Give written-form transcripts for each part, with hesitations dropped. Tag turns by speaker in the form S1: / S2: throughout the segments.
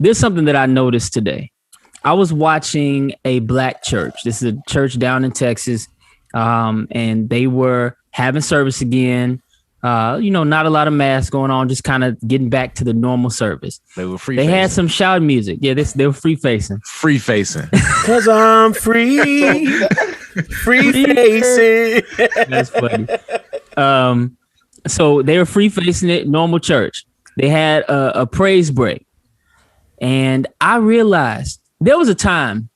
S1: there's something that I noticed today. I was watching a black church. This is a church down in Texas, and they were having service again. Not a lot of mass going on, just kind of getting back to the normal service.
S2: They were free.
S1: They had some shout music. Yeah, they were free facing.
S2: Free facing.
S3: Cause I'm free. Free facing.
S1: That's funny. So they were free facing it, normal church. They had a praise break. And I realized there was a time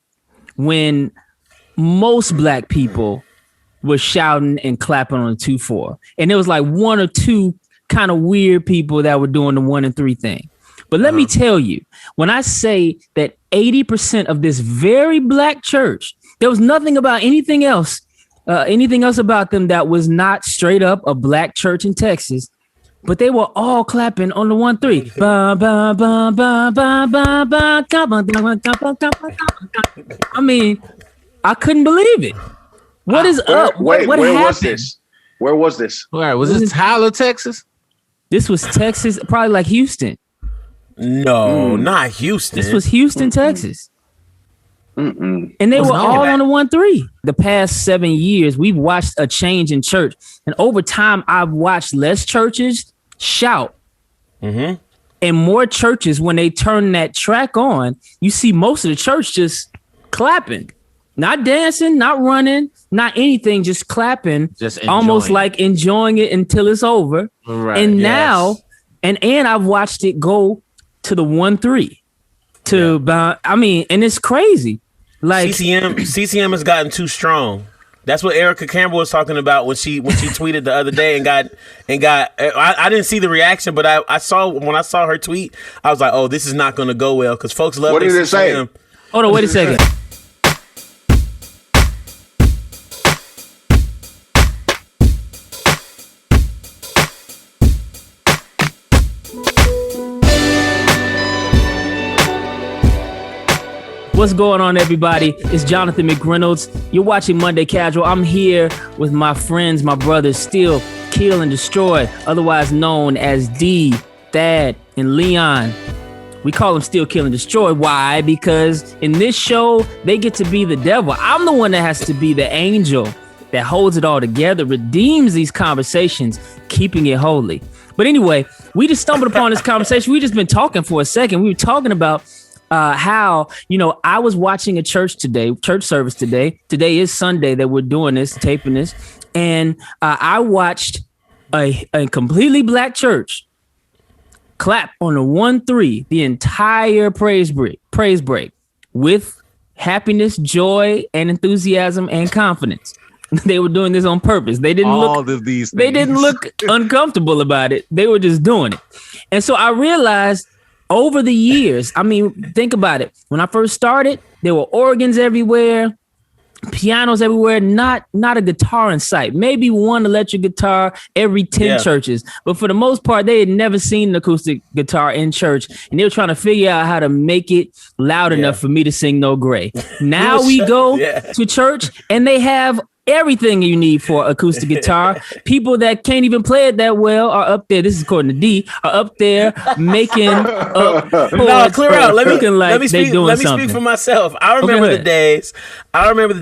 S1: when most black people were shouting and clapping on the 2-4. And there was like one or two kind of weird people that were doing the 1 and 3 thing. But let me tell you, when I say that 80% of this very black church, there was nothing about anything else about them that was not straight up a black church in Texas. But they were all clapping on the 1-3. I mean, I couldn't believe it. What is up? What
S4: where
S1: happened?
S4: was this? Where was this?
S2: All right, was this Tyler, Texas?
S1: This was Texas, probably like Houston.
S3: No, not Houston.
S1: This was Houston, Texas. And they were all on the 1-3. The past 7 years, we've watched a change in church. And over time, I've watched less churches shout. And more churches, when they turn that track on, you see most of the church just clapping. Not dancing, not running, not anything, just clapping. Just almost like enjoying it until it's over.
S2: Right,
S1: and now, and I've watched it go to the 1-3. And it's crazy. Like
S3: CCM has gotten too strong. That's what Erica Campbell was talking about when she tweeted the other day and got. I didn't see the reaction, but I saw when I saw her tweet, I was like, oh, this is not going to go well because folks love.
S4: What did it say?
S1: Hold on, wait a second. What's going on, everybody? It's Jonathan McReynolds. You're watching Monday Casual. I'm here with my friends, my brothers, Still, Kill, and Destroy, otherwise known as D, Thad, and Leon. We call them Still, Kill, and Destroy. Why? Because in this show, they get to be the devil. I'm the one that has to be the angel that holds it all together, redeems these conversations, keeping it holy. But anyway, we just stumbled upon this conversation. We just been talking for a second. We were talking about how, I was watching a church service today. Today is Sunday that we're doing this, taping this. And I watched a completely black church clap on the 1-3, the entire praise break with happiness, joy, and enthusiasm and confidence. They were doing this on purpose. They didn't look uncomfortable about it. They were just doing it. And so I realized over the years, think about it. When I first started, there were organs everywhere, pianos everywhere, not a guitar in sight. Maybe one electric guitar every 10 churches. But for the most part, they had never seen an acoustic guitar in church. And they were trying to figure out how to make it loud enough for me to sing No Gray. Now we go to church and they have everything you need for acoustic guitar. People that can't even play it that well are up there. This is according to D. Are up there making up.
S3: No, clear out. Let me speak for myself. I remember the days. You remember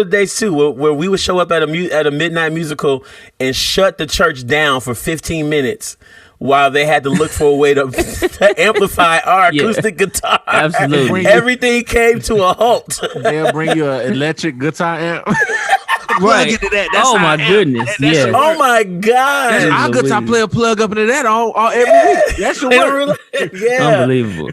S3: the days too, where we would show up at a midnight musical and shut the church down for 15 minutes. While they had to look for a way to amplify our acoustic guitar.
S1: Absolutely.
S3: Everything came to a halt.
S2: They'll bring you an electric guitar amp.
S1: Right.
S2: Into that.
S1: Oh my goodness.
S3: Yeah. Oh my God.
S2: Our guitar player plug up into that all every week. That should work.
S1: Unbelievable.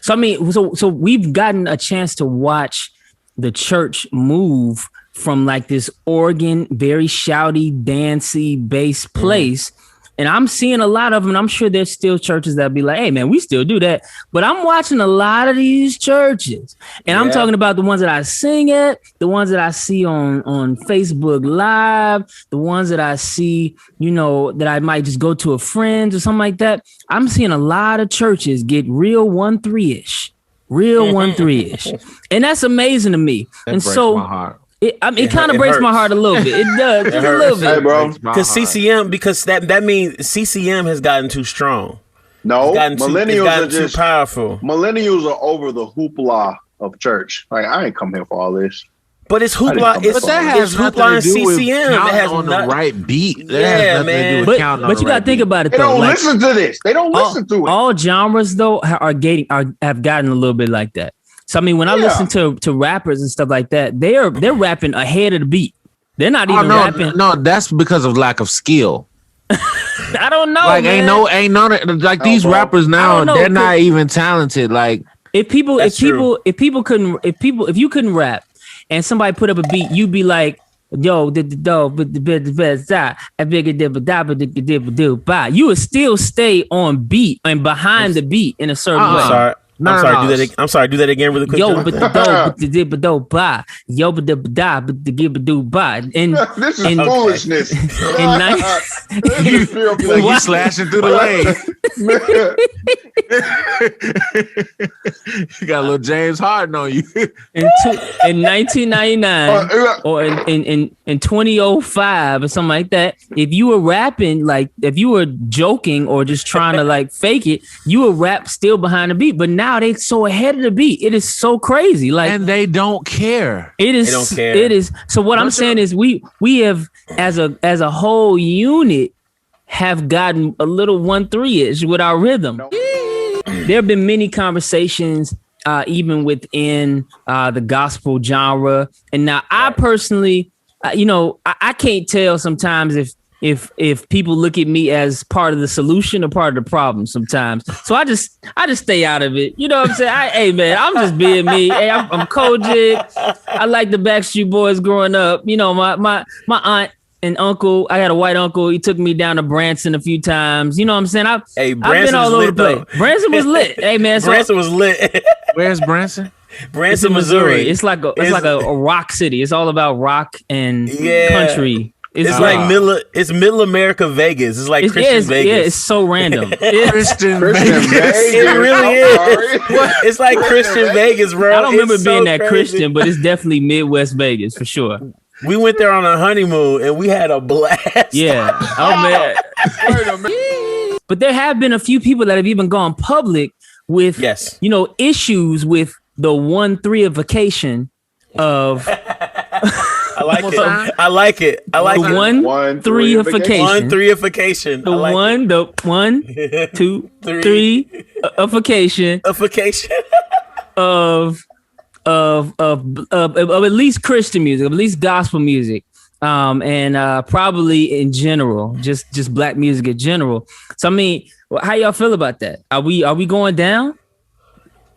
S1: So we've gotten a chance to watch the church move from like this organ, very shouty, dancey bass place. And I'm seeing a lot of them. And I'm sure there's still churches that be like, hey, man, we still do that. But I'm watching a lot of these churches. And I'm talking about the ones that I sing at, the ones that I see on Facebook Live, the ones that I see, that I might just go to a friend's or something like that. I'm seeing a lot of churches get real 1-3-ish. And that's amazing to me.
S2: That breaks my heart.
S1: It kind of breaks my heart a little bit. It does. A little bit.
S4: Hey, bro.
S3: Because that means CCM has gotten too strong.
S4: No, millennials are just
S3: too powerful.
S4: Millennials are over the hoopla of church. Like, I ain't come here for all this.
S3: But it's hoopla.
S2: But that has nothing to do with
S3: counting
S2: on the right beat. That has nothing to do with counting on
S1: but you gotta think about it. They
S4: don't listen to this. They don't listen to it.
S1: All genres though have gotten a little bit like that. So I mean, when I listen to rappers and stuff like that, they're rapping ahead of the beat. They're not even rapping.
S2: No, that's because of lack of skill.
S1: I don't know.
S2: Like ain't none like these rappers now. They're not even talented. Like
S1: if you couldn't rap and somebody put up a beat, you'd be like, yo, you would still stay on beat and behind the beat in a certain way.
S3: I'm sorry. Do that again really quick.
S1: Yo, but the do ba. Yo, but the da, but the give do ba. And
S4: this is foolishness.
S2: You slashing through the lane. You got a little James Harden on you.
S1: In 1999 or in 2005 or something like that, if you were rapping, like if you were joking or just trying to like fake it, you would rap still behind the beat. But now they're so ahead of the beat. It is so crazy. Like,
S2: and they don't care.
S1: It is.
S3: They don't care.
S1: It is. So what I'm saying is we have as a whole unit have gotten a little 1-3-ish with our rhythm. There have been many conversations even within the gospel genre. And now I personally, I can't tell sometimes if people look at me as part of the solution or part of the problem sometimes. So I just stay out of it. You know what I'm saying? Hey man, I'm just being me. Hey, I'm Kojic. I like the Backstreet Boys growing up. You know, my aunt and uncle, I got a white uncle. He took me down to Branson a few times. You know what I'm saying? I've been all over the place. Branson was lit. Hey man,
S3: Branson was lit.
S2: Where's Branson?
S3: Branson, Missouri.
S1: It's like a rock city. It's all about rock and country.
S3: It's like middle America Vegas. It's like Christian Vegas.
S1: Yeah, it's so random.
S2: Christian
S4: Vegas.
S3: It really is. It's like Christian Vegas, bro.
S1: I don't remember being that Christian, but it's definitely Midwest Vegas for sure.
S3: We went there on a honeymoon and we had a blast.
S1: Yeah. Oh man. But there have been a few people that have even gone public with issues with the 1-3ification of
S3: I like it. I like it.
S1: The 1-3ification.
S3: 1-3ification.
S1: The 1, 2, 3ification of at least Christian music, at least gospel music, and probably in general, just black music in general. So I mean, how y'all feel about that? Are we going down,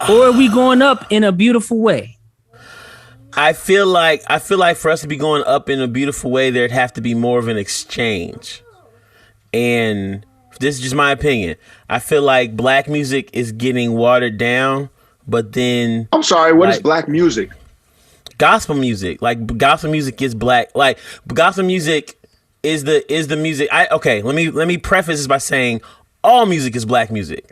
S1: or are we going up in a beautiful way?
S3: I feel like for us to be going up in a beautiful way, there'd have to be more of an exchange. And this is just my opinion. I feel like black music is getting watered down, but then
S4: I'm sorry, what is black music?
S3: Gospel music. Like gospel music is black. Like gospel music is the music. Let me preface this by saying all music is black music.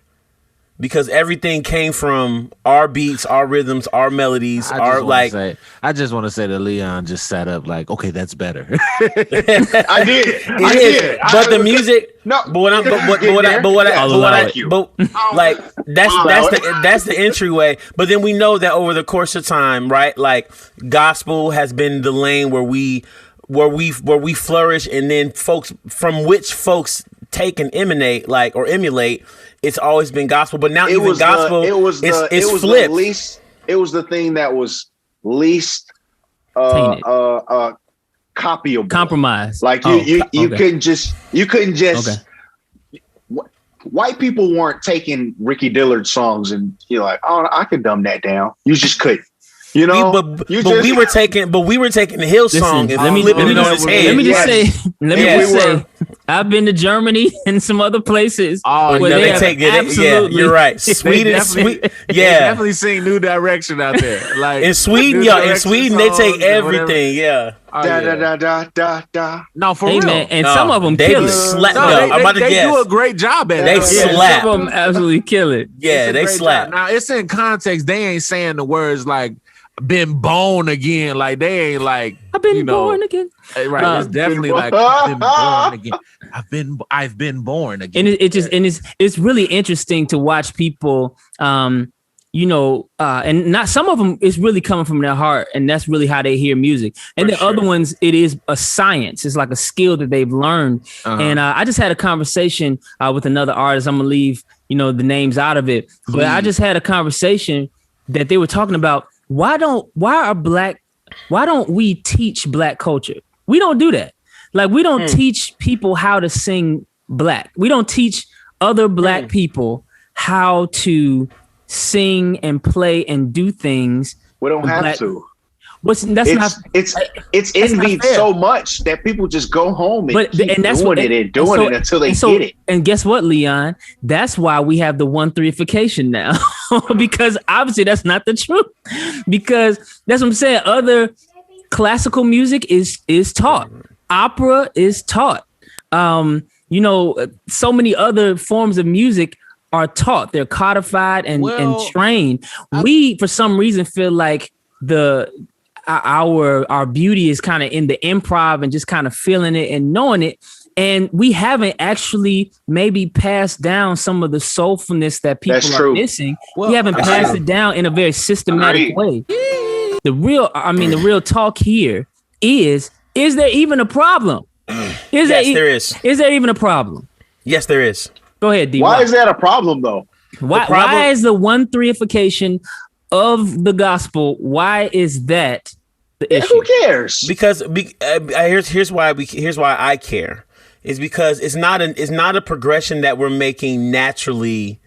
S3: Because everything came from our beats, our rhythms, our melodies,
S2: I just want to say that Leon just sat up like, okay, that's better.
S4: I did.
S3: But the music, that's the entryway. But then we know that over the course of time, right? Like gospel has been the lane where we flourish, and then folks take and emanate or emulate. It's always been gospel, but now it's flipped.
S4: It was the thing that was least copyable,
S1: compromise.
S4: Like you couldn't just. Okay. White people weren't taking Ricky Dillard songs and you're like, oh, I can dumb that down. You just couldn't. You know,
S3: we were taking the Hill song.
S1: Let me just say, I've been to Germany and some other places.
S3: Oh, no, they take it. Yeah, you're right. Sweden,
S2: yeah, definitely seeing New Direction out there. Like
S3: in Sweden, they take everything. Yeah.
S4: Da.
S2: No, for real.
S1: Man, and some of them kill it.
S2: They do a great job at it.
S3: They slap.
S1: Some of them absolutely kill it.
S3: Yeah, they slap.
S2: Now it's in context. They ain't saying the words like, been born again. Like they ain't like
S1: I've been born again.
S2: Right. It's definitely like I've been born again. I've been born again.
S1: And it's really interesting to watch people and not some of them is really coming from their heart, and that's really how they hear music. And the other ones, it is a science. It's like a skill that they've learned. And I just had a conversation with another artist. I'm gonna leave the names out of it, but I just had a conversation that they were talking about why don't we teach Black culture? We don't do that. Like we don't teach people how to sing Black. We don't teach other Black people how to sing and play and do things.
S4: We don't have to.
S1: It's
S4: envied so much that people just go home and keep doing it until they get it.
S1: And guess what, Leon? That's why we have the 1-3ification now, because obviously that's not the truth. Because that's what I'm saying. Other classical music is taught. Opera is taught. So many other forms of music are taught. They're codified and trained. We, for some reason, feel like our beauty is kind of in the improv and just kind of feeling it and knowing it. And we haven't actually maybe passed down some of the soulfulness that people are missing. We haven't passed it down in a very systematic way. The real talk here is there even a problem?
S3: There is.
S1: Is there even a problem?
S3: Yes, there is.
S1: Go ahead, D.
S4: Why is that a problem, though?
S1: Why is the 1-3ification of the gospel? Why is that the issue?
S4: Who cares?
S3: Because here's why I care. Is because it's not a progression that we're making naturally.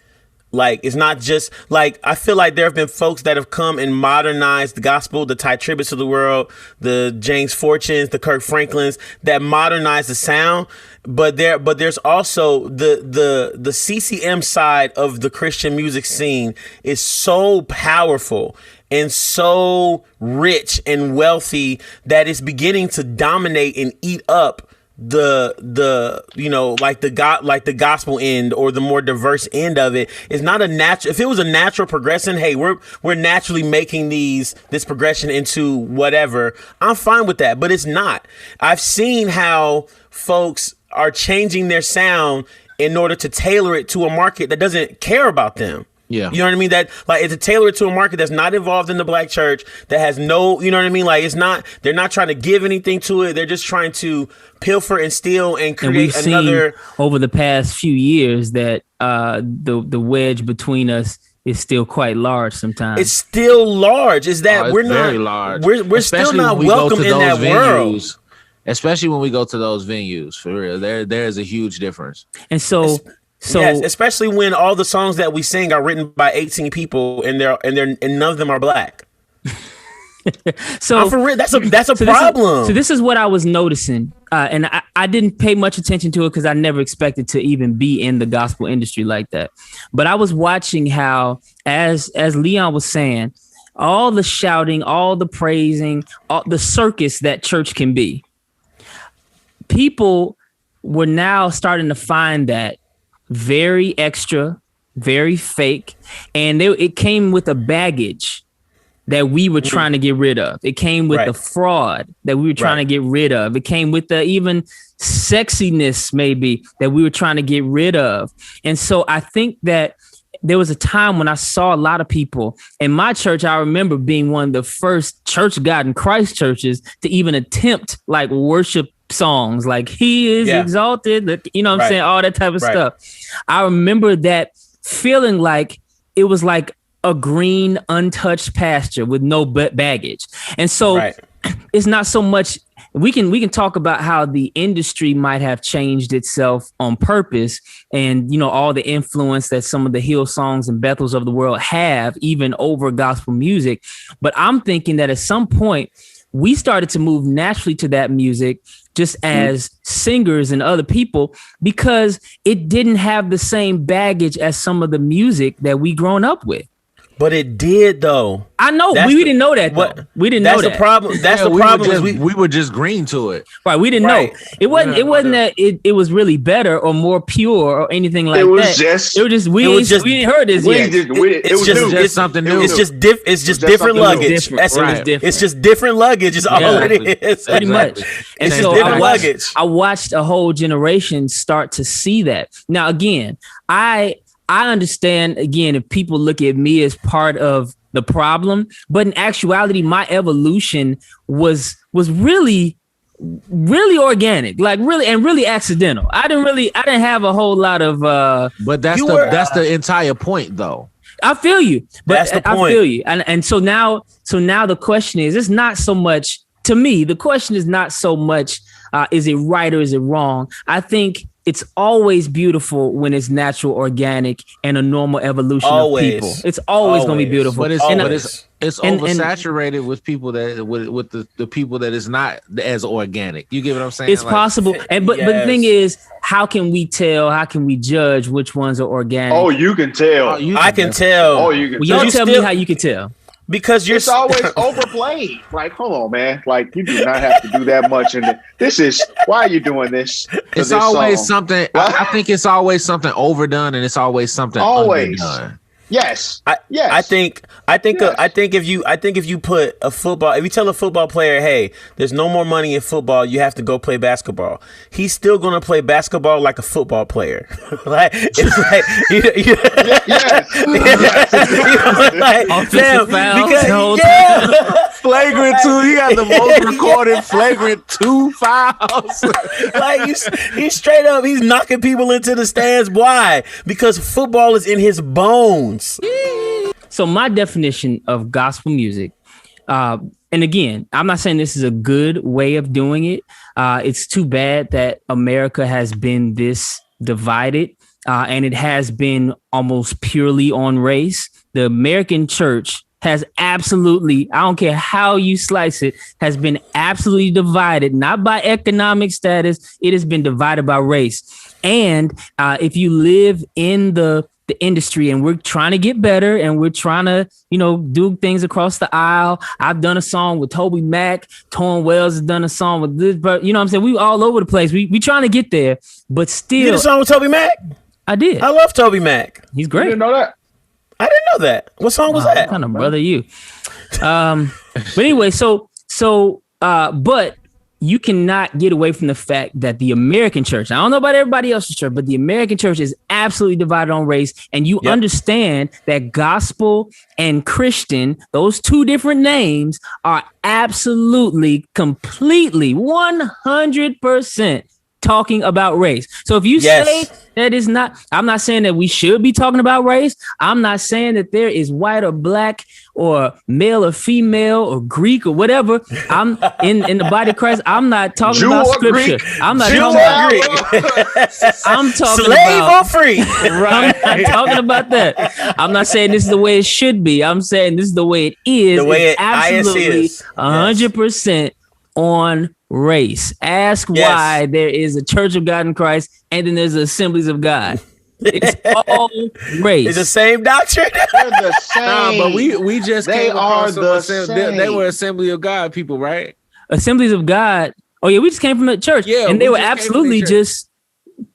S3: Like, it's not just like, I feel like there have been folks that have come and modernized the gospel, the Ty Tribbett's of the world, the James Fortunes, the Kirk Franklins, that modernize the sound. But there's also the CCM side of the Christian music scene is so powerful and so rich and wealthy that it's beginning to dominate and eat up the gospel end, or the more diverse end of it. Is not a natural. If it was a natural progression, hey, we're naturally making this progression into whatever, I'm fine with that, but it's not. I've seen how folks are changing their sound in order to tailor it to a market that doesn't care about them.
S2: Yeah.
S3: You know what I mean? That, like, it's a tailor to a market that's not involved in the Black church, that has no, you know what I mean? Like, they're not trying to give anything to it. They're just trying to pilfer and steal and create another.
S1: Seen over the past few years that the wedge between us is still quite large sometimes.
S3: It's still large. Is that
S2: we're not very large.
S3: We're still not welcome in that world.
S2: Especially when we go to those venues, for real. There's a huge difference.
S1: And so
S3: yes, especially when all the songs that we sing are written by 18 people and none of them are Black.
S1: So
S3: for real, that's a problem.
S1: This is what I was noticing, and I didn't pay much attention to it because I never expected to even be in the gospel industry like that. But I was watching how, as Leon was saying, all the shouting, all the praising, all the circus that church can be. People were now starting to find that very extra, very fake, and it came with a baggage that we were trying to get rid of. It came with the fraud that we were trying to get rid of. It came with the even sexiness maybe that we were trying to get rid of. And so I think that there was a time when I saw a lot of people in my church. I remember being one of the first Church God in Christ churches to even attempt like worship songs, like He is exalted, you know what I'm saying? All that type of stuff. I remember that feeling like it was like a green, untouched pasture with no baggage. And so it's not so much, we can talk about how the industry might have changed itself on purpose, and all the influence that some of the Hillsongs and Bethels of the world have even over gospel music. But I'm thinking that at some point we started to move naturally to that music just as singers and other people, because it didn't have the same baggage as some of the music that we grown up with.
S3: But it did though.
S1: I know. We didn't know that. We didn't know that.
S3: That's the problem. That's the problem.
S2: We were just green to it.
S1: Right. We didn't know. It wasn't that it was really better or more pure or anything like that. We didn't heard this yet.
S2: It's just something new.
S3: It's just different luggage. It's just different luggage. Is all it is.
S1: Pretty much. And so
S3: different luggage.
S1: I watched a whole generation start to see that. Now again, I understand, again, if people look at me as part of the problem, but in actuality, my evolution was really organic, like really accidental. I didn't have a whole lot of.
S2: But that's the entire point, though.
S1: I feel you, but
S3: that's the point.
S1: I feel you, and so now the question is, it's not so much to me. The question is not so much, is it right or is it wrong? I think it's always beautiful when it's natural, organic, and a normal evolution of people. It's always going to be beautiful.
S2: But it's oversaturated with people that with the people that is not as organic. You get what I'm saying?
S1: It's possible. But the thing is, how can we tell? How can we judge which ones are organic?
S4: Oh, you can tell.
S3: I can tell.
S4: Oh, you can
S1: tell. Y'all tell me how you can tell.
S3: Because
S4: it's always overplayed. Like, hold on, man. Like, you do not have to do that much. And why are you doing this?
S2: It's always something. I think it's always something overdone, and it's always something underdone.
S4: Yes.
S3: I think if you put a football, if you tell a football player, hey, there's no more money in football, you have to go play basketball. He's still gonna play basketball like a football player. Like it's like
S2: flagrant 2. He got the most recorded flagrant 2 fouls.
S3: Like he's straight up, he's knocking people into the stands. Why? Because football is in his bones.
S1: So my definition of gospel music, and again, I'm not saying this is a good way of doing it. It's too bad that America has been this divided, and it has been almost purely on race. The American church has absolutely, I don't care how you slice it, has been absolutely divided, not by economic status. It has been divided by race. And if you live in the industry, and we're trying to get better, and we're trying to, do things across the aisle. I've done a song with Toby Mac. Torn Wells has done a song with this, but you know what I'm saying? We all over the place. We trying to get there, but still.
S3: You did a song with Toby Mac?
S1: I did.
S3: I love Toby Mac.
S1: He's great.
S4: You didn't know that?
S3: I didn't know that. What song was that?
S1: What kind of brother you? But anyway, but you cannot get away from the fact that the American church, I don't know about everybody else's church, but the American church is absolutely divided on race. And you understand that gospel and Christian, those two different names, are absolutely, completely, 100% talking about race. So if you say that is not, I'm not saying that we should be talking about race. I'm not saying that there is white or black or male or female or Greek or whatever. I'm in the body of Christ. I'm not talking about scripture. I'm not talking about Greek. I'm talking
S3: slave
S1: about
S3: or free.
S1: Right. I'm not talking about that. I'm not saying this is the way it should be. I'm saying this is the way it is.
S3: The way
S1: it's absolutely 100% on race. Ask why there is a Church of God in Christ and then there's Assemblies of God. It's all race.
S3: It's the same doctrine.
S4: They're the same.
S2: Nah, but we just
S4: they are the same.
S2: They were Assembly of God people, right?
S1: Assemblies of God. Oh yeah, we just came from the church. Yeah, and they were absolutely just.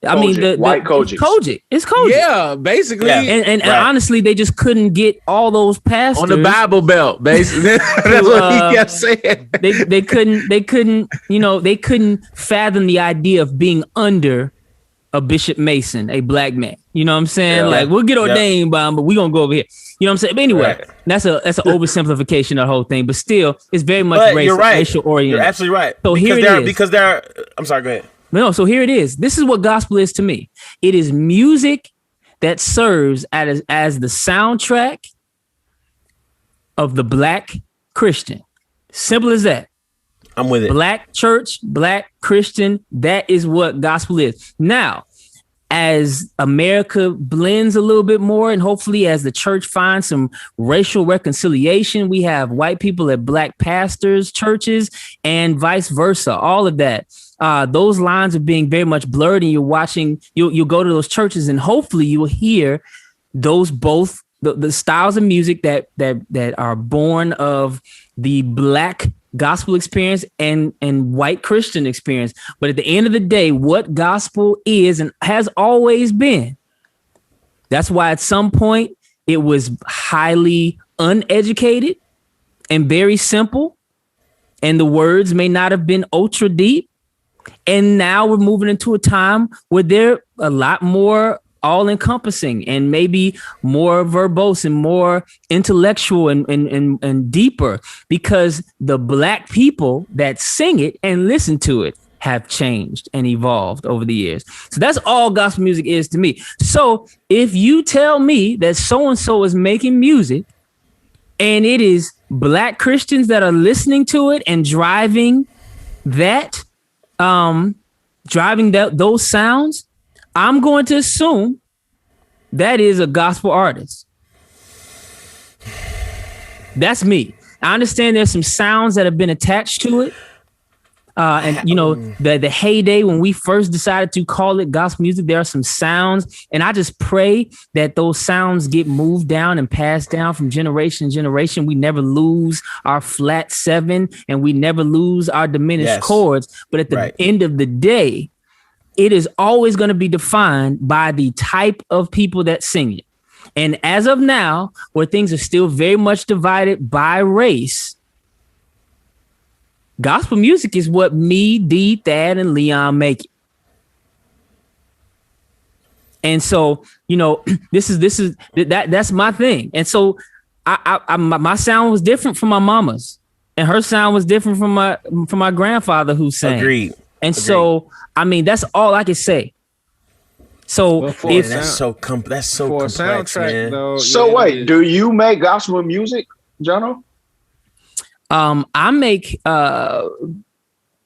S1: I mean, the
S4: white Kojic.
S1: Kojic. It's Kojic.
S2: Yeah, basically. Yeah.
S1: And honestly, they just couldn't get all those pastors
S2: on the Bible Belt. Basically, that's what he kept saying.
S1: They couldn't. They couldn't fathom the idea of being under a Bishop Mason, a black man. You know what I'm saying? Yeah. Like, we'll get ordained by him, but we're gonna go over here. You know what I'm saying? But anyway, that's an oversimplification of the whole thing. But still, it's very much racial oriented.
S3: You're absolutely right.
S1: So here it is.
S3: Because there are. I'm sorry. Go ahead.
S1: No, so here it is. This is what gospel is to me. It is music that serves as the soundtrack of the black Christian. Simple as that.
S3: I'm with it.
S1: Black church, black Christian. That is what gospel is. Now, as America blends a little bit more, and hopefully as the church finds some racial reconciliation, we have white people at black pastors' churches and vice versa. All of that. Those lines are being very much blurred, and you'll go to those churches and hopefully you will hear those both the styles of music that are born of the Black gospel experience and white Christian experience. But at the end of the day, what gospel is and has always been, that's why at some point it was highly uneducated and very simple, and the words may not have been ultra deep. And now we're moving into a time where they're a lot more all-encompassing and maybe more verbose and more intellectual and deeper, because the Black people that sing it and listen to it have changed and evolved over the years. So that's all gospel music is to me. So if you tell me that so-and-so is making music and it is Black Christians that are listening to it and driving those sounds, I'm going to assume that is a gospel artist. That's me. I understand there's some sounds that have been attached to it. And you know, the heyday when we first decided to call it gospel music, there are some sounds, and I just pray that those sounds get moved down and passed down from generation to generation. We never lose our flat seven, and we never lose our diminished chords. But at the end of the day, it is always going to be defined by the type of people that sing it. And as of now, where things are still very much divided by race, gospel music is what me, D, Thad, and Leon make it. And so, you know, that's my thing. And so my sound was different from my mama's, and her sound was different from my grandfather who sang.
S3: Agreed.
S1: And so, I mean, that's all I can say. So
S3: that's so complex, man.
S4: Though, so wait, do you make gospel music, Jono?
S1: I make well,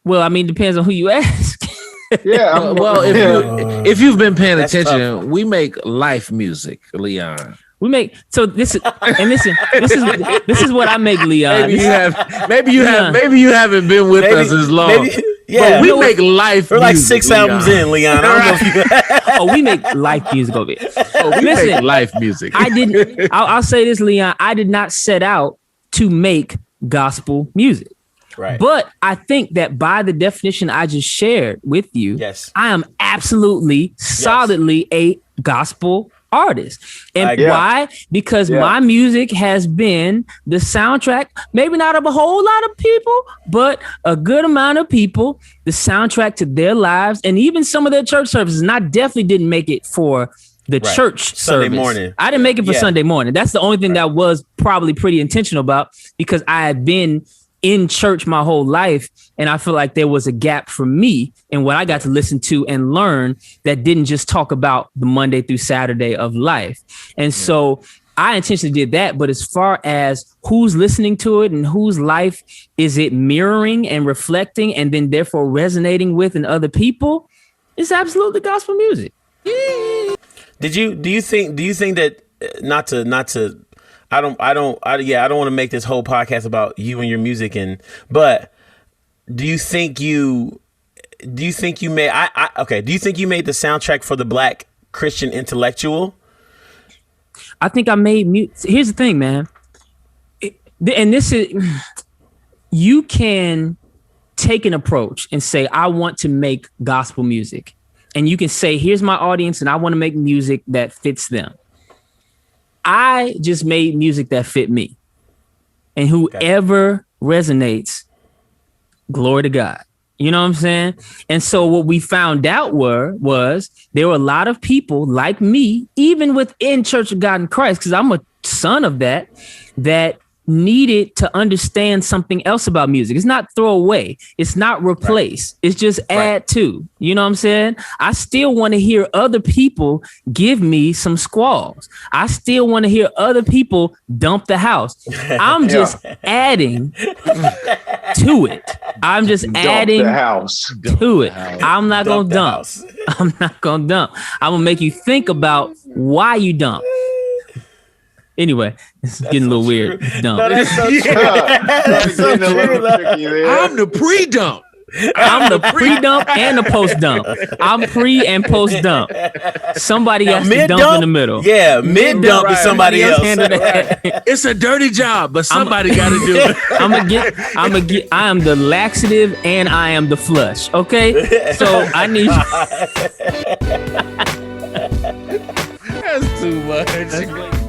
S1: I mean, depends on who you ask.
S2: Yeah, well, if you've been paying attention, we make life music, Leon.
S1: We make this is what I make, Leon.
S2: Maybe you haven't been with us as long.
S3: Yeah,
S2: but we make life.
S3: We're like
S2: music,
S3: 6 albums in, Leon. I don't know if
S1: you... we make life music over here.
S2: We make life music.
S1: I'll say this, Leon. I did not set out to make gospel music.
S3: Right.
S1: But I think that by the definition I just shared with you,
S3: yes,
S1: I am absolutely solidly a gospel artist. And why? Because my music has been the soundtrack, maybe not of a whole lot of people, but a good amount of people, the soundtrack to their lives and even some of their church services. And I definitely didn't make it for the church
S3: Sunday
S1: service.
S3: Morning.
S1: I didn't make it for Sunday morning. That's the only thing that was probably pretty intentional about, because I had been in church my whole life, and I feel like there was a gap for me in what I got to listen to and learn that didn't just talk about the Monday through Saturday of life. And so I intentionally did that. But as far as who's listening to it and whose life is it mirroring and reflecting and then therefore resonating with in other people, it's absolutely gospel music.
S3: Do you think that I don't want to make this whole podcast about you and your music, but do you think you made the soundtrack for the Black Christian intellectual?
S1: I think I made here's the thing, man. And this is, you can take an approach and say, I want to make gospel music. And you can say, here's my audience and I want to make music that fits them. I just made music that fit me. And whoever resonates, glory to God. You know what I'm saying? And so what we found out was there were a lot of people like me, even within Church of God in Christ, because I'm a son of that needed to understand something else about music. It's not throw away. It's not replace. It's just add to. You know what I'm saying? I still want to hear other people give me some squalls. I still want to hear other people dump the house. I'm just adding to it. I'm just adding
S4: the house
S1: to it. I'm not going to dump. I'm not going to dump. I'm going to make you think about why you dump. Anyway, it's getting a little weird. Dump.
S3: No, that's so true.
S2: I'm the pre-dump.
S1: I'm the pre-dump and the post-dump. I'm pre and post-dump. Somebody has to dump in the middle.
S3: Yeah, mid-dump is somebody else.
S2: It's a dirty job, but somebody got to do it.
S1: I am the laxative and I am the flush. Okay, so I need.
S2: That's too much.